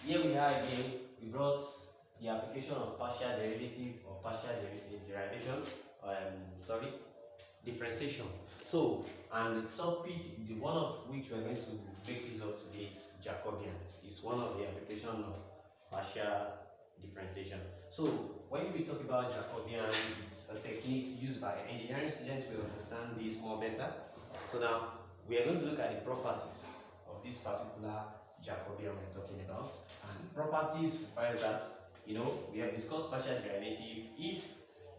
Here we are again. We brought the application of partial derivative or partial derivation, differentiation. So, and the topic, the one of which we're going to make use of today is Jacobians. It's one of the application of partial differentiation. So, when we talk about Jacobian, it's a technique used by engineering students to understand this more better. So now, we are going to look at the properties of this particular Jacobian we're talking about. And properties requires that, we have discussed partial derivative. If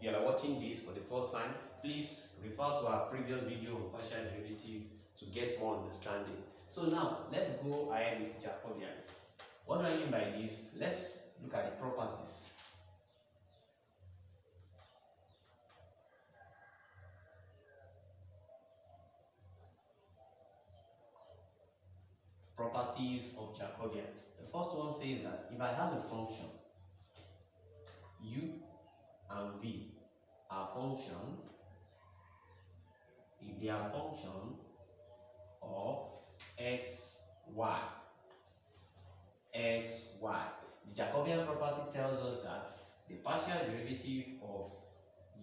you are watching this for the first time, please refer to our previous video on partial derivative to get more understanding. So now, let's go ahead with Jacobians. What do I mean by this? Let's look at the properties. Properties of Jacobian. The first one says that if I have a function u and v are function, if they are function of x, y, the Jacobian property tells us that the partial derivative of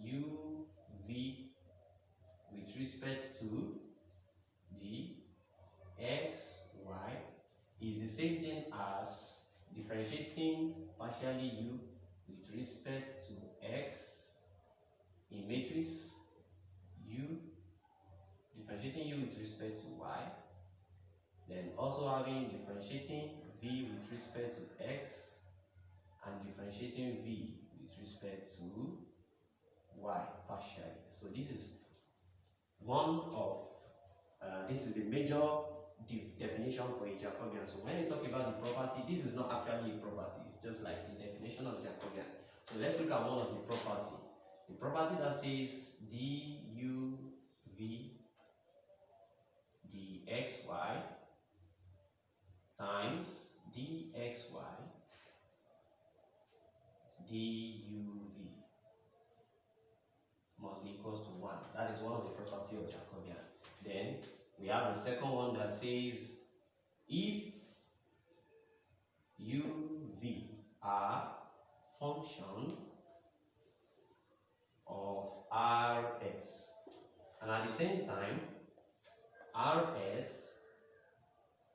u, v with respect to the x, y is the same thing as differentiating partially u with respect to x in matrix u, differentiating u with respect to y, then also having differentiating v with respect to x and differentiating v with respect to y partially. So this is one of this is the major definition for a Jacobian. So when you talk about the property, this is not actually a property, it's just like the definition of Jacobian. So let's look at one of the property. The property that says duv dxy times dxy duv must be equals to 1. That is one of the property of Jacobian. Then we have the second one that says if uv are function of rs and at the same time rs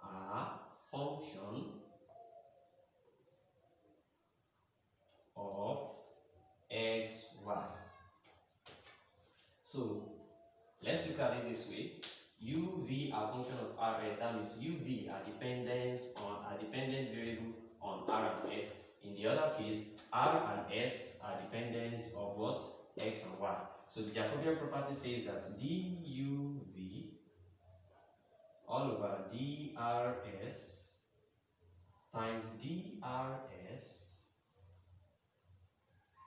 are function of xy. So let's look at it this way. uv are function of rs, that means uv are dependent variable on r and s. In the other case, r and s are dependent of what? X and y. So the Jacobian property says that duv all over drs times drs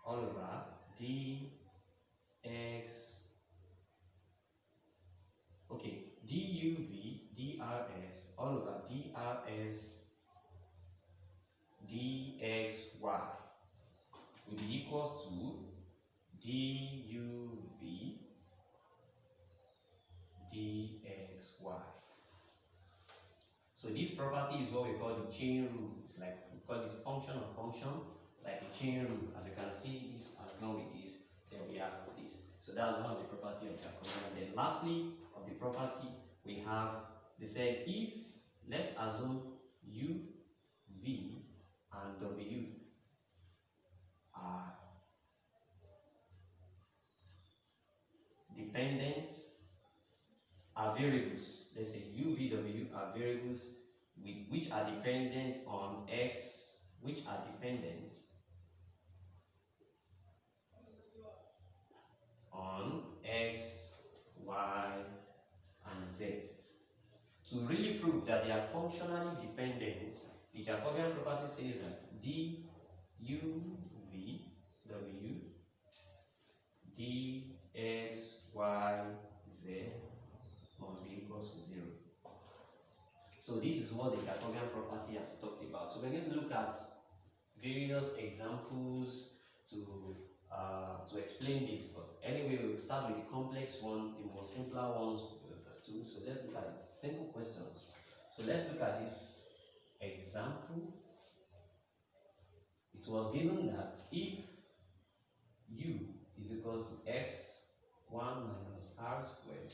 all over dx, duv drs all over drs dxy will be equals to duv dxy. So this property is what we call the chain rule. It's like we call this function of function, like a chain rule. As you can see, this along with this, then we have this. So that's one of the property of Jacobian. And then lastly, of the property, we have, they said if, let's assume u, v, and w are dependents, are variables. Let's say u, v, w are variables which are dependent on x, which are dependent on x, y, and z. To really prove that they are functionally dependent, the Jacobian property says that duv w dx y z must be equals to 0. So this is what the Jacobian property has talked about. So we're going to look at various examples to explain this. But anyway, we'll start with the complex one, the more simpler ones we understood. So let's look at simple questions. So let's look at this example it was given that if u is equals to x 1 minus r squared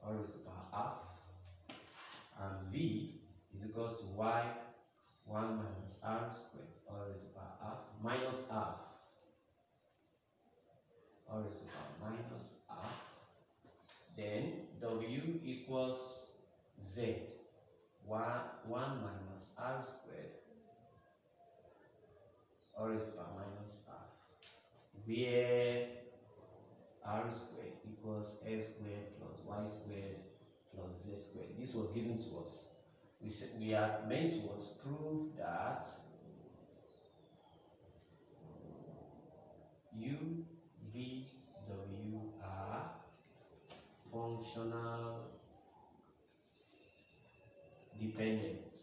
all raised to the power half, and v is equals to y 1 minus r squared all raised to the power half minus half all raised to the power minus half, then w equals z 1 minus r squared all raised to the power minus half, where r squared equals x squared plus y squared plus z squared. This was given to us. We are meant to prove that u, v, w are functional dependents.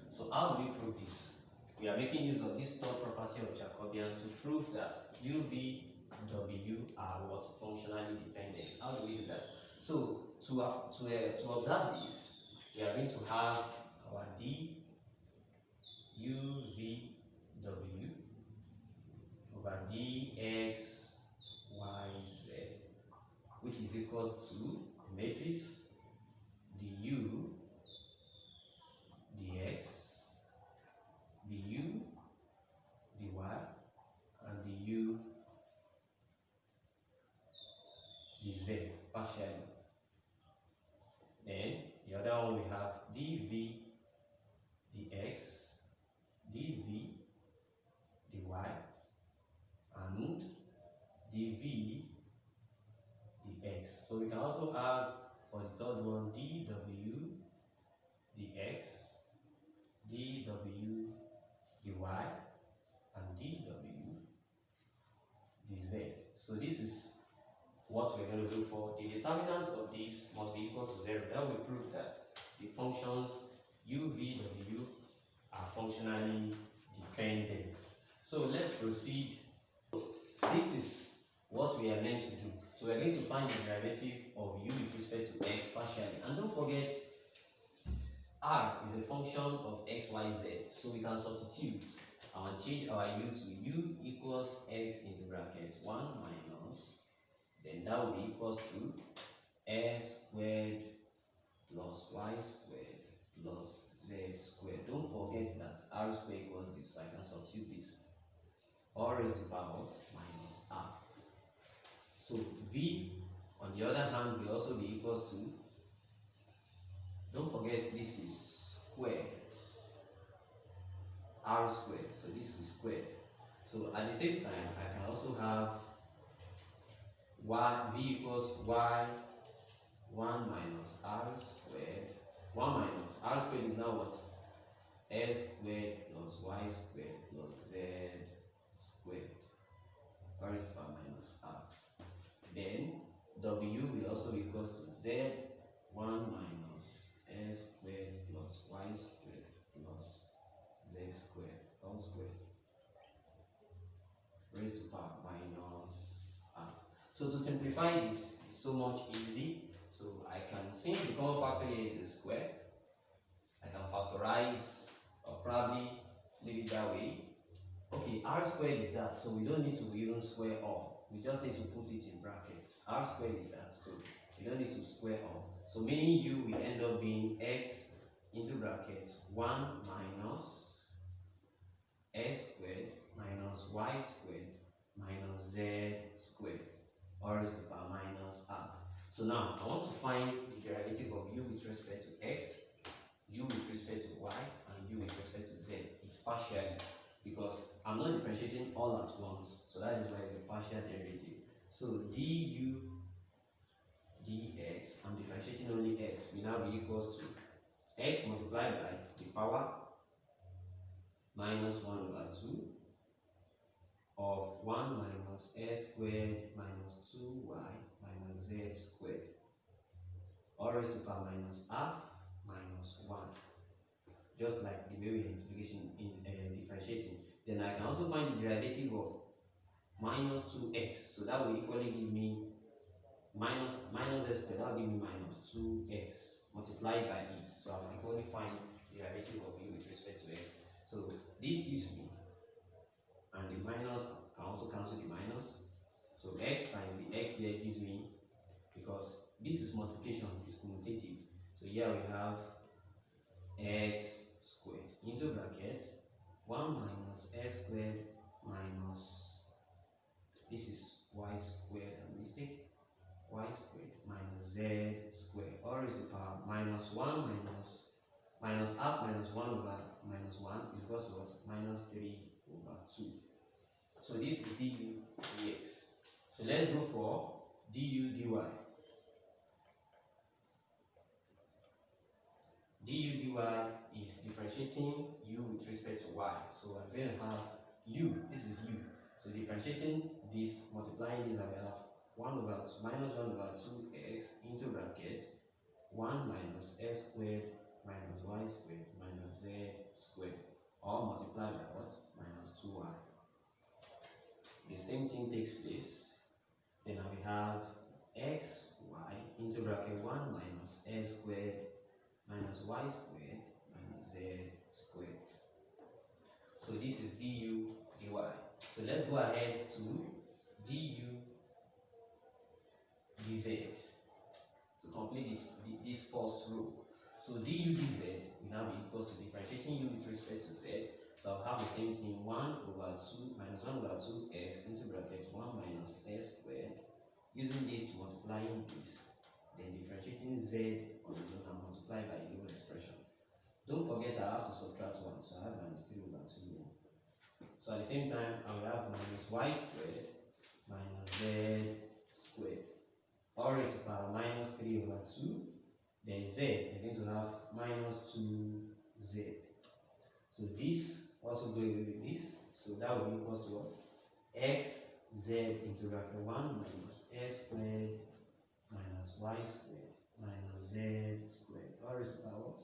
So how do we prove this? We are making use of this third property of Jacobians to prove that u, v, w are what? Functionally dependent. How do we do that? So to observe this, we are going to have our d u, v, w over dx, y, z, which is equals to the matrix du, dx, du, dy, and du, dz partially. Then the other one we have dv, dx, dv, dy, and dv, dx. So we can also have for the third one dw, dx, dw, dy, and dw, dz. So this is what we're going to do for the determinant of this must be equal to 0. That will prove that the functions u, v, w are functionally dependent. So let's proceed. This is what we are meant to do. So we're going to find the derivative of u with respect to x partially. And don't forget, r is a function of x, y, z. So we can substitute and change our u to u equals x into brackets 1 minus, then that will be equals to x squared plus y squared plus z squared. Don't forget that r squared equals this, so I can substitute this. All raised to the power minus half. So v, on the other hand, will also be equals to, don't forget this is squared, r squared, so this is squared. So at the same time, I can also have v equals y 1 minus r squared. 1 minus r squared is now what? x squared plus y squared plus z squared. Or is power minus half. Then w will also be equals to z 1 minus x squared plus y squared plus z squared all squared raised to power minus half. So to simplify this, it's so much easy. So I can, since the common factor here is the square, I can factorize or probably leave it that way. Okay, r squared is that, so we don't need to even square all. We just need to put it in brackets. R squared is that, so we don't need to square all. So meaning u will end up being x into brackets 1 minus x squared minus y squared minus z squared, or raised to the power minus half. So now I want to find the derivative of u with respect to x, u with respect to y, and u with respect to z. It's partially, because I'm not differentiating all at once, so that is why it's a partial derivative. So du dx, I'm differentiating only x, will now be equals to x multiplied by the power minus 1 over 2 of 1 minus x squared minus 2y minus z squared, all raised to the power minus half minus 1. Just like the way we are differentiating. Then I can also find the derivative of minus 2x, so that will equally give me minus x squared, that will give me minus 2x multiplied by it. So I can equally find the derivative derivative of u with respect to x. So this gives me, and the minus can also cancel the minus. So x times the x here gives me, because this is multiplication, it's commutative. So here we have x squared into bracket 1 minus x squared minus, this is y squared, a mistake, y squared minus z squared, all raised to the power minus 1 minus half minus 1 over minus 1 is equal to what? Minus 3 over 2. So this is du dx. So let's go for du dy. Du dy is differentiating u with respect to y. So I'm going to have u, this is u. So differentiating this, multiplying this, I will have 1 over 2 minus 1 over 2x into bracket 1 minus x squared minus y squared minus z squared, all multiplied by what? Minus 2y. The same thing takes place. Then I will have xy into bracket 1 minus x squared minus y squared minus z squared. So this is du dy. So let's go ahead to du dz to complete this first row. So du dz will now be equal to differentiating u with respect to z. So I'll have the same thing, 1 over 2 minus 1 over 2x into bracket 1 minus x squared, using this to multiplying this, then differentiating z on its own and multiply by the whole expression. Don't forget I have to subtract 1, so I have minus 3 over 2 here. So at the same time, I will have minus y squared minus z squared, all raised to the power minus 3 over 2. Then z, we're going to have minus 2z. So this also go away with this. So that will be equal to what? X z into bracket 1 minus x squared minus y squared minus z squared, all raised to the power what?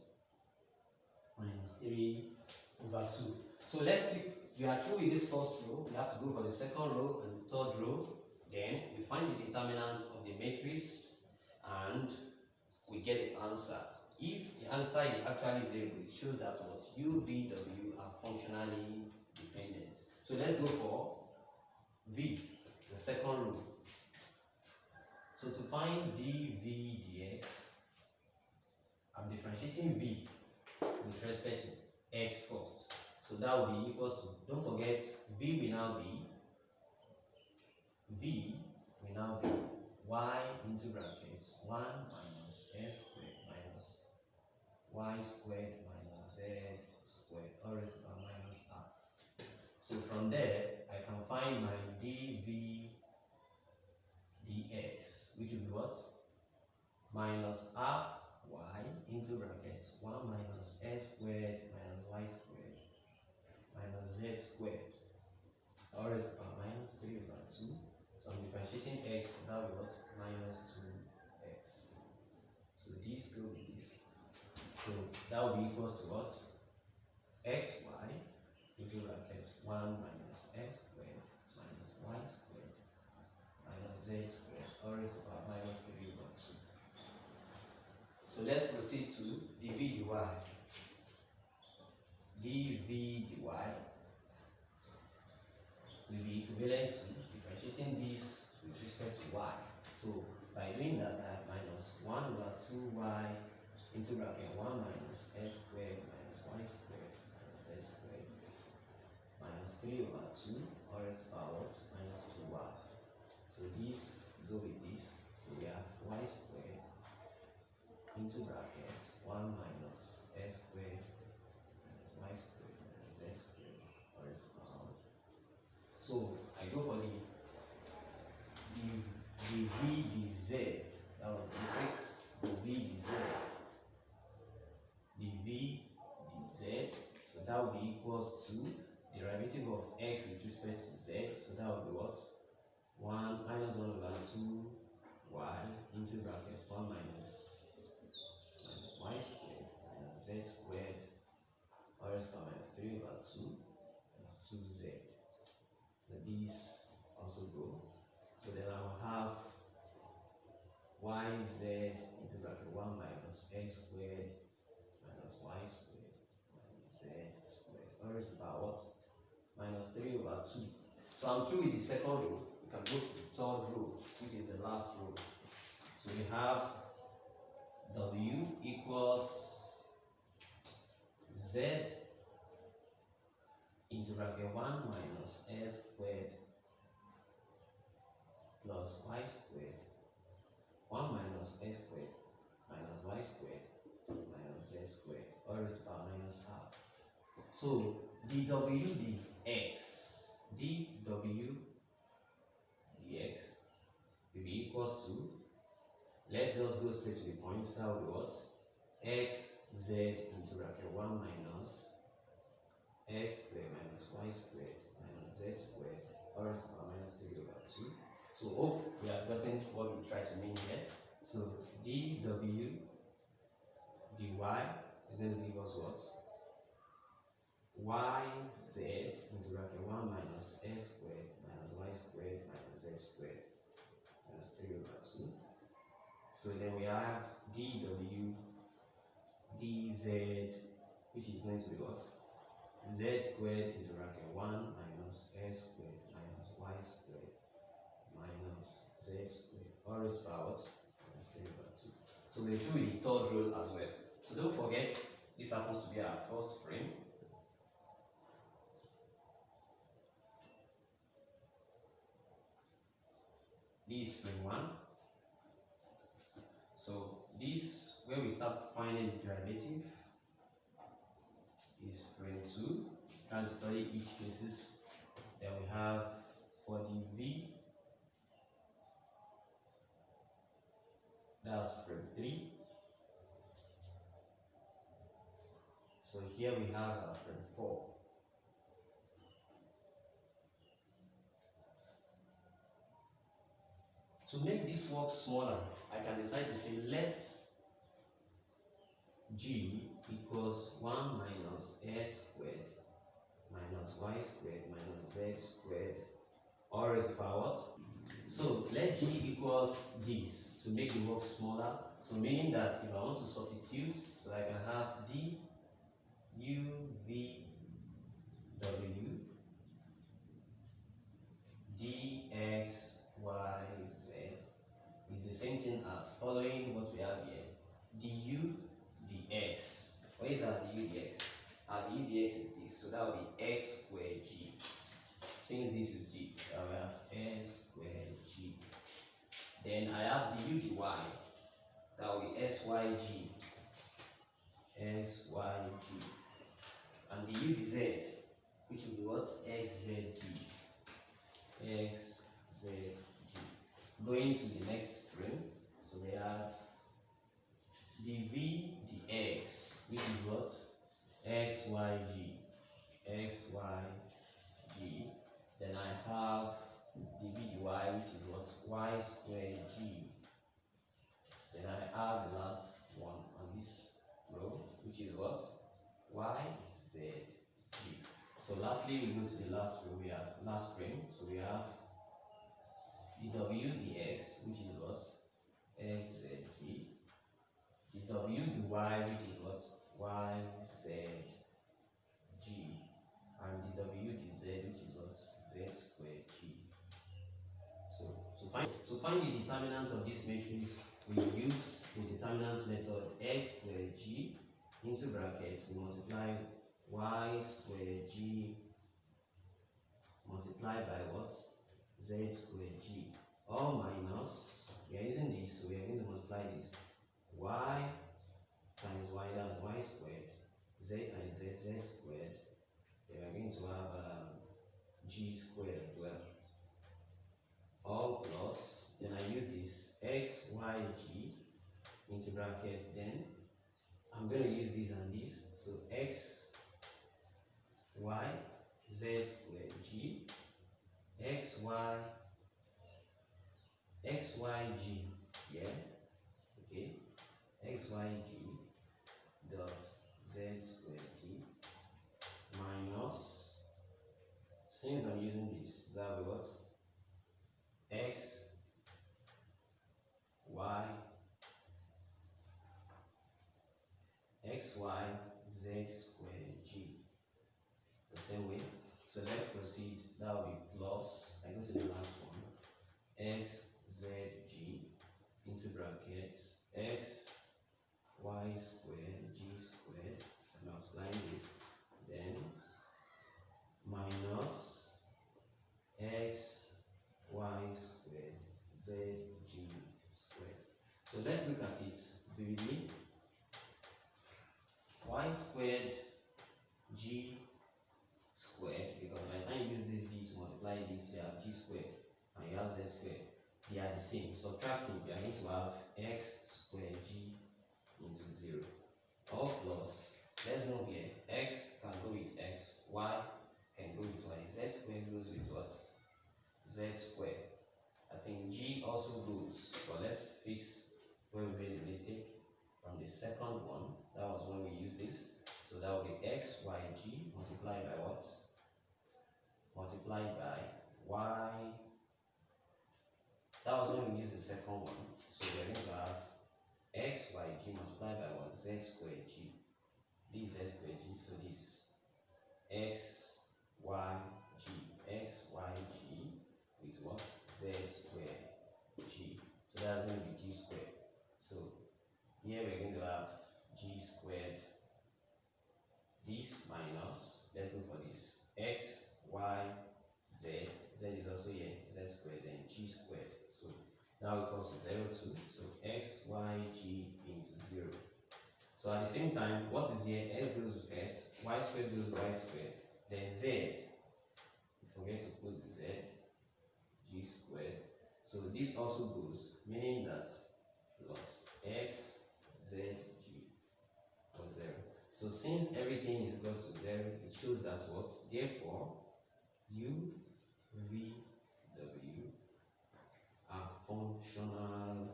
Minus 3 over 2. So let's keep, we are through with this first row. We have to go for the second row and the third row. Then we find the determinant of the matrix and we get the answer. If the answer is actually 0, it shows that what u, v, w are functionally dependent. So let's go for v, the second row. So to find dv dx, I'm differentiating v with respect to x first. So that will be equals to, don't forget, v will now be y into brackets 1 minus x squared minus y squared minus z squared, all raised to the power minus r. So from there, I can find my dv dx, which will be what? Minus half y into brackets 1 minus x squared minus y squared minus z squared, all raised to the power minus 3 over 2. So I'm differentiating x, that will be what? Minus 2x. So this go with this. So that will be equals to what? Xy into bracket 1 minus x squared minus y squared minus z squared, all raised to the power minus 3 over 2. So let's proceed to dv dy. dv dy will be equivalent to differentiating this with respect to y. So by doing that, I have minus 1 over 2y into bracket 1 minus x squared minus y squared minus z squared minus 3 over 2, all raised to the power what? Minus 2y. So these go with this. So we have y squared into bracket 1 minus x squared minus y squared minus z squared, all raised to the power. So I go for the v dz. That was the mistake. The v dz. The v dz. So that will be equals to derivative of x with respect to z. So that will be what? 1 minus 1 over 2y into brackets 1 minus y squared minus z squared, or else power minus 3 over 2 minus 2z. So these also go. So then I will have yz into bracket 1 minus x squared minus y squared raised to the power what? Minus 3 over 2. So I'm through with the second row. We can go to the third row, which is the last row. So we have W equals Z into bracket 1 minus S squared plus Y squared. 1 minus X squared minus Y squared minus Z squared, all raised to the power minus half. So dW dx, dW dx will be equals to, let's just go straight to the point, that will be what? Xz into bracket 1 minus X squared minus Y squared minus Z squared, all raised to the power minus 3 over 2. So hope we have gotten what we try to mean here. So dW dy is going to give us what? Yz into bracket 1 minus S squared minus Y squared minus Z squared minus 3 over 2. So then we have dW dz, which is going to be what? Z squared into bracket 1 minus S squared minus Y squared minus Z squared, all raised to the power minus 3 over 2. So we're through with the third rule as well. So don't forget, this happens to be our first frame. This is frame 1. So this, where we start finding the derivative, is frame 2. Trying to study each cases. Then we have for the V, that's frame 3. So here we have our frame 4. To make this work smaller, I can decide to say let G equals 1 minus S squared minus Y squared minus Z squared, all raised to the power what? So let G equals this to make the work smaller. So meaning that if I want to substitute, so I can have d u v w dx y z is the same thing as following what we have here, du dx. What is our du dx? Our du dx is this, so that will be x squared g. Since this is g, I will have s squared g. Then I have du dy, that will be syg, syg. And du dz, which will be what? xzg, xzg. Going to the next frame, so we have dv dx, which is what? xyg, xyg. Then I have dv dy, which is what? y squared g. Then I have the last one on this row, which is what? yzg. So lastly, we go to the last row. We have last frame, so we have dw dx, which is what? xzg. dw dy, which is what? yzg. And dw dz, which is what? z squared g. So to find the determinant of this matrix, we use the determinant method. X squared g into brackets, we multiply y squared g multiplied by what? Z squared g, all minus, we are using this, so we are going to multiply this, y times y, that's y squared, z times z, z squared. Then we are going to have g squared as well, all plus, then I use this x, y, g into brackets, then I'm going to use this and this, so x, y, z squared g, x, y, x, y, g, yeah, okay, x, y, g dot z squared g minus, since I'm using this, that will be what? X, y, x, y, z squared g the same way. So let's proceed. That will be plus, I go to the last one, x zg into brackets x y squared g squared, multiplying this, then minus x y squared zg squared. So let's look at it vividly. Y squared g squared, because by the time you use this g to multiply this, you have g squared and you have z squared. They are the same. Subtracting, we are going to have x squared g into 0. All plus, let's move here. X can go with x, y can go with y, z squared goes with what? Z squared. I think g also goes, but let's fix where we made a mistake. From the second one, that was when we used this. So that will be x, y, g multiplied by what? Multiplied by y. That was when we used the second one. So we're going to have x, y, g multiplied by what? Z squared g. This z squared g. So this x, y, g. X, y, g with what? Z squared g. So that's going to be g squared. So here we're going to have g squared. This minus, let's go for this, x, y, z, z is also here, z squared, then g squared. So now equals to 0, 2, so x, y, g into 0. So at the same time, what is here? X goes with s, y squared goes with y squared, then z, you forget to put the z, g squared. So this also goes, meaning that plus x, z, g was 0. So since everything is equals to 0, it shows that what? Therefore, u, v, w are functional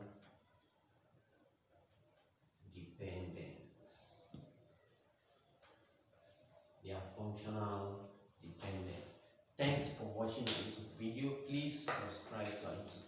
dependent. They are functional dependent. Thanks for watching my YouTube video. Please subscribe to our YouTube